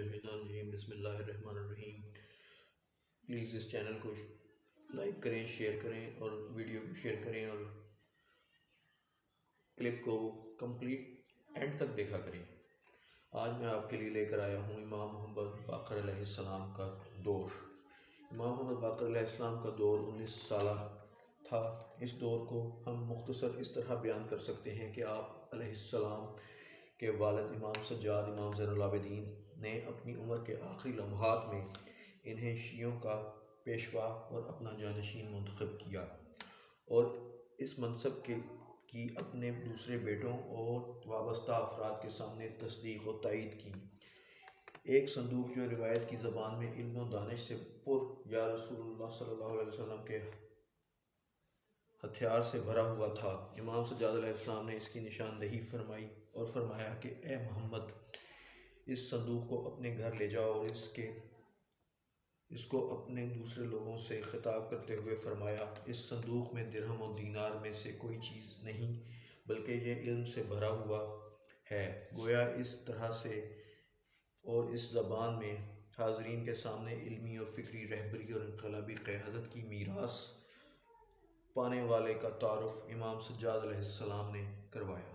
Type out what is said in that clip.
बिस्मिल्लाहिर्रहमानिर्रहीम बिस्मिल्लाहिर्रहमानिर्रहीम। प्लीज़ इस चैनल को लाइक करें, शेयर करें और वीडियो को शेयर करें और क्लिप को कंप्लीट एंड तक देखा करें। आज मैं आपके लिए लेकर आया हूँ इमाम मोहम्मद बाक़र अलैहिस्सलाम का दौर। इमाम मोहम्मद बाक़र अलैहिस्सलाम का दौर 19 साल था। इस दौर को हम मुख्तसर इस तरह बयान कर सकते हैं कि आप अलैहिस्सलाम के वालिद इमाम सज्जाद इमाम ज़ैनुल आबिदीन ने अपनी उम्र के आखिरी लम्हात में इन्हें शियों का पेशवा और अपना जानशीन मुंतखब किया और इस मनसब की अपने दूसरे बेटों और वाबस्ता अफराद के सामने तस्दीक और तायीद की। एक संदूक जो रिवायत की ज़बान में इल्म और दानिश से पुर या रसूलुल्लाह सल्लल्लाहु अलैहि वसल्लम के हथियार से भरा हुआ था। इमाम सज्जाद अलैहिस्सलाम ने इसकी निशानदही फरमाई और फरमाया कि ए मोहम्मद, इस संदूक को अपने घर ले जाओ और इसको अपने दूसरे लोगों से खिताब करते हुए फरमाया, इस संदूक में दिरहम और दीनार में से कोई चीज़ नहीं बल्कि ये इल्म से भरा हुआ है। गोया इस तरह से और इस ज़बान में हाज़रीन के सामने इल्मी और फ़िक्री रहबरी और इनकलाबी क़यादत की मीरास पाने वाले का तारुफ इमाम सज्जाद अलैहिस्सलाम ने करवाया।